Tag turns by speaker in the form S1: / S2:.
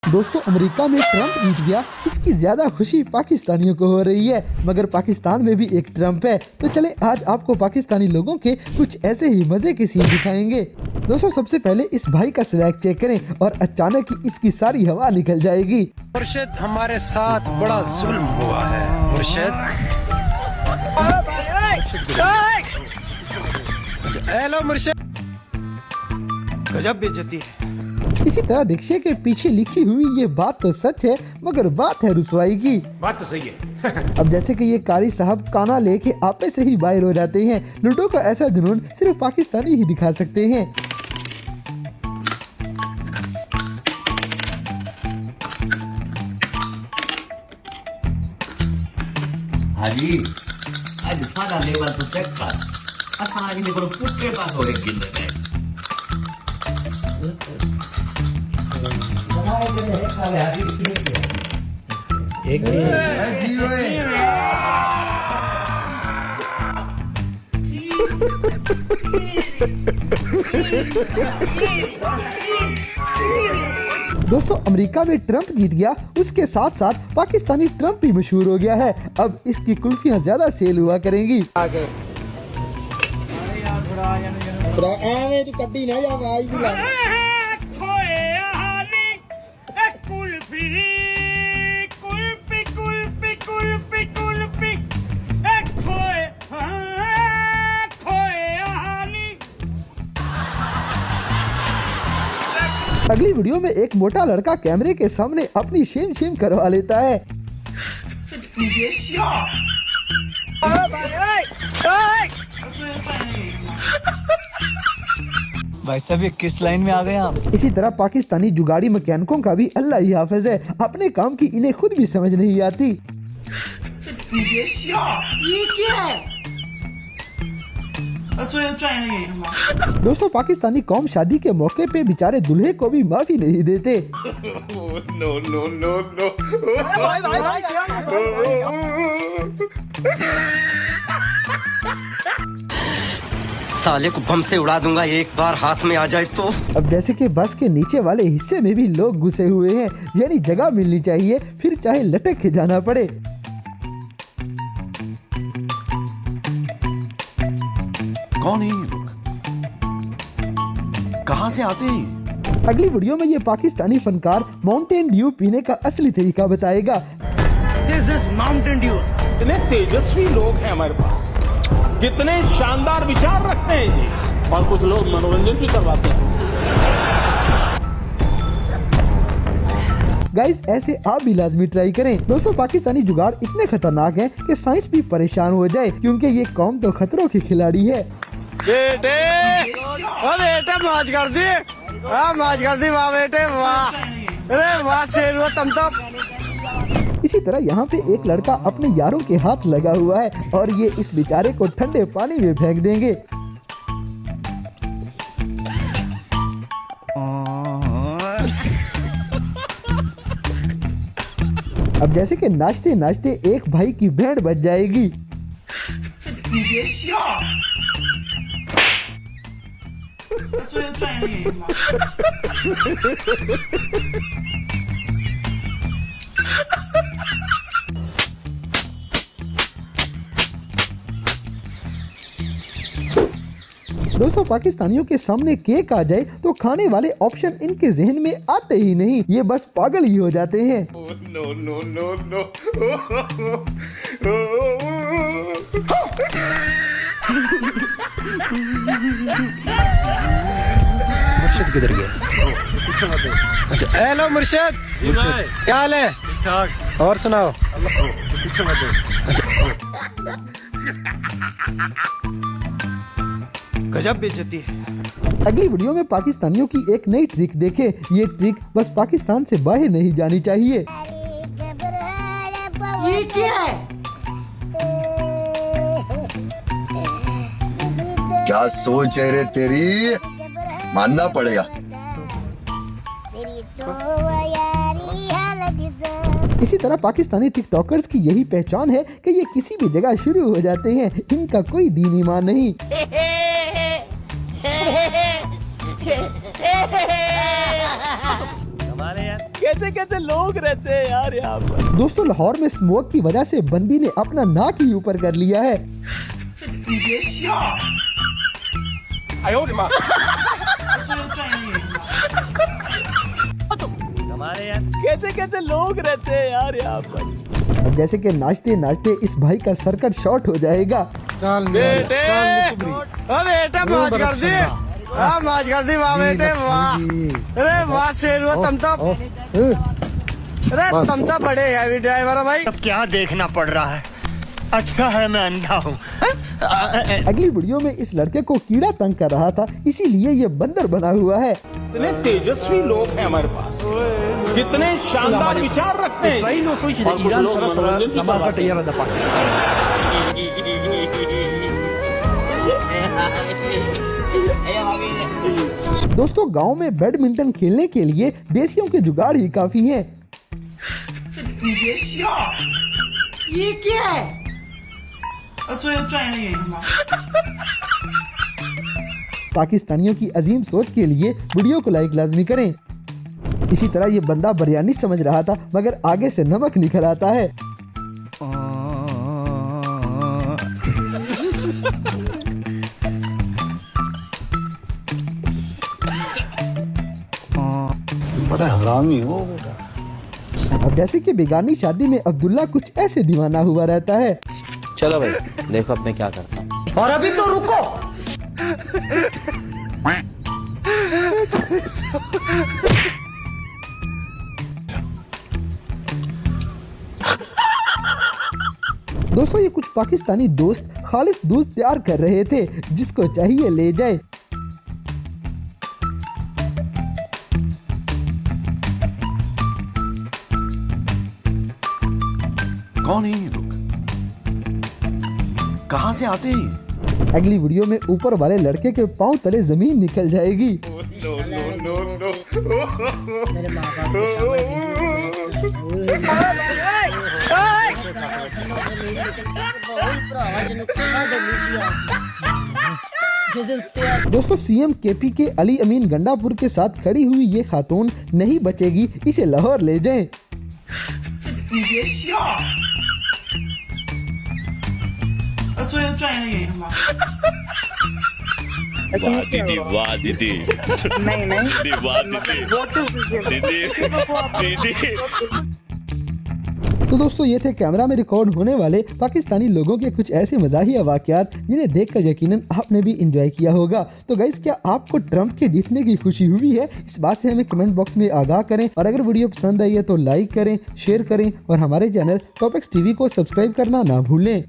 S1: दोस्तों अमेरिका में ट्रम्प जीत गया, इसकी ज्यादा खुशी पाकिस्तानियों को हो रही है, मगर पाकिस्तान में भी एक ट्रम्प है। तो चले आज आपको पाकिस्तानी लोगों के कुछ ऐसे ही मजे के सीन दिखाएंगे। दोस्तों सबसे पहले इस भाई का स्वैग चेक करें और अचानक ही इसकी सारी हवा निकल जाएगी।
S2: मुर्शिद हमारे साथ बड़ा जुल्म हुआ है मुर्शिद। हेलो मुर्शिद।
S3: गजब बेइज्जती है।
S1: इसी तरह रिक्शे के पीछे लिखी हुई ये बात तो सच है, मगर बात है रुसवाई की।
S3: बात तो सही है।
S1: अब जैसे कि ये कारी साहब काना लेके आपे से ही बाहर हो जाते हैं। लूडो का ऐसा जुनून सिर्फ पाकिस्तानी ही दिखा सकते हैं।
S4: हाजी आज सादा लेवल तो चेक कर। असां अॼु हिकिड़ो पुठे पासो गिंदे में
S1: दोस्तों अमेरिका में ट्रम्प जीत गया, उसके साथ साथ पाकिस्तानी ट्रम्प भी मशहूर हो गया है। अब इसकी कुल्फियां ज्यादा सेल हुआ करेंगी। अगली वीडियो में एक मोटा लड़का कैमरे के सामने अपनी शेम शेम करवा लेता है।
S5: भाई साहब ये किस लाइन में आ गए आप?
S1: इसी तरह पाकिस्तानी जुगाड़ी मैकेनिकों का भी अल्लाह ही हाफिज है, अपने काम की इन्हें खुद भी समझ नहीं आती।
S6: ये क्या है?
S1: दोस्तों पाकिस्तानी कौम शादी के मौके पे बेचारे दूल्हे को भी माफी नहीं देते।
S3: No no no no.
S2: साले को बम से उड़ा दूंगा एक बार हाथ में आ जाए तो।
S1: अब जैसे कि बस के नीचे वाले हिस्से में भी लोग घुसे हुए हैं, यानी जगह मिलनी चाहिए, फिर चाहे लटक के जाना पड़े।
S5: कौन है ये लोग? कहाँ से आते हैं?
S1: अगली वीडियो में ये पाकिस्तानी फनकार माउंटेन ड्यू पीने का असली तरीका बताएगा।
S7: This is Mountain Dew। कितने तेजस्वी लोग हैं हमारे पास, कितने शानदार विचार रखते हैं जी, और कुछ लोग मनोरंजन भी करवाते हैं।
S1: गाइस ऐसे आप भी लाजमी ट्राई करें। दोस्तों पाकिस्तानी जुगाड़ इतने खतरनाक हैं कि साइंस भी परेशान हो जाए, क्योंकि ये कौम तो खतरों की खिलाड़ी है।
S3: बेटे मौज कर दी, मौज कर दी, वाह बेटे वाह, अरे वाह शेर हुआ तुम तो।
S1: इसी तरह यहाँ पे एक लड़का अपने यारों के हाथ लगा हुआ है और ये इस बेचारे को ठंडे पानी में फेंक देंगे। अब जैसे कि नाचते नाचते एक भाई की बैंड बज जाएगी। दोस्तों पाकिस्तानियों के सामने केक आ जाए तो खाने वाले ऑप्शन इनके जहन में आते ही नहीं, ये बस पागल ही हो जाते हैं।
S3: No no no no.
S2: Murshid किधर गया? हेलो मुर्शिद, क्या हाल है?
S3: ठीक
S2: और सुनाओ।
S3: गजब बेइज्जती है।
S1: अगली वीडियो में पाकिस्तानियों की एक नई ट्रिक देखें। ये ट्रिक बस पाकिस्तान से बाहर नहीं जानी चाहिए।
S6: ये क्या है?
S8: क्या सोच है रे तेरी, मानना पड़ेगा।
S1: इसी तरह पाकिस्तानी टिकटॉकर्स की यही पहचान है कि ये किसी भी जगह शुरू हो जाते हैं, इनका कोई दीन ईमान नहीं।
S7: हमारे यार
S3: कैसे कैसे लोग रहते हैं यार यहाँ पर।
S1: दोस्तों लाहौर में स्मोक की वजह से बंदी ने अपना नाक ही ऊपर कर लिया है।
S3: कैसे कैसे लोग रहते हैं यार यहाँ पर।
S1: अब जैसे कि नाचते नाचते इस भाई का सर्किट शॉर्ट हो जाएगा।
S3: बेटे ओ बेटे मौज कर दी, हाँ मौज कर दी वाह बेटे वाह। अरे वाह शेरू तुम तो, अरे तुम तो बड़े हैवी ड्राइवर हो भाई।
S9: अब क्या देखना पड़ रहा है, अच्छा है मैं अंधा हूँ।
S1: अगली वीडियो में इस लड़के को कीड़ा तंग कर रहा था, इसीलिए ये बंदर बना हुआ है।
S7: कितने तेजस्वी लोग हैं हमारे पास, कितने शानदार विचार रखते हैं। और कुछ लोग मनोरंजन भी करवाते हैं।
S1: दोस्तों गांव में बैडमिंटन खेलने के लिए देसियों के जुगाड़ ही काफी है।
S6: ये क्या है?
S1: पाकिस्तानियों की अजीम सोच के लिए वीडियो को लाइक लाजमी करें। इसी तरह ये बंदा बिरयानी समझ रहा था मगर आगे से नमक निकल आता है।
S5: बड़ा हरामी हो बेटा।
S1: अब जैसे कि बेगानी शादी में अब्दुल्ला कुछ ऐसे दीवाना हुआ रहता है।
S10: चलो भाई देखो अब मैं क्या करता हूँ।
S6: और अभी तो रुको।
S1: दोस्तों ये कुछ पाकिस्तानी दोस्त खालिस दूध तैयार कर रहे थे, जिसको चाहिए ले जाए।
S5: कौन है ये लोग, कहाँ से आते हैं?
S1: अगली वीडियो में ऊपर वाले लड़के के पांव तले जमीन निकल जाएगी।
S6: मेरे माँ बाप के सामने।
S1: दोस्तों सीएम केपी के अली अमीन गंडापुर के साथ खड़ी हुई ये खातून नहीं बचेगी, इसे लाहौर ले जाएं।
S11: दीदी वाह दीदी, दीदी वाह दीदी।
S1: तो दोस्तों ये थे कैमरा में रिकॉर्ड होने वाले पाकिस्तानी लोगों के कुछ ऐसे मजाहिया वाकयात जिन्हें देखकर यकीनन आपने भी एंजॉय किया होगा। तो गाइस क्या आपको ट्रंप के जीतने की खुशी हुई है? इस बात से हमें कमेंट बॉक्स में आगाह करें और अगर वीडियो पसंद आई है तो लाइक करें, शेयर करें और हमारे चैनल टॉपिक्स टीवी को सब्सक्राइब करना ना भूलें।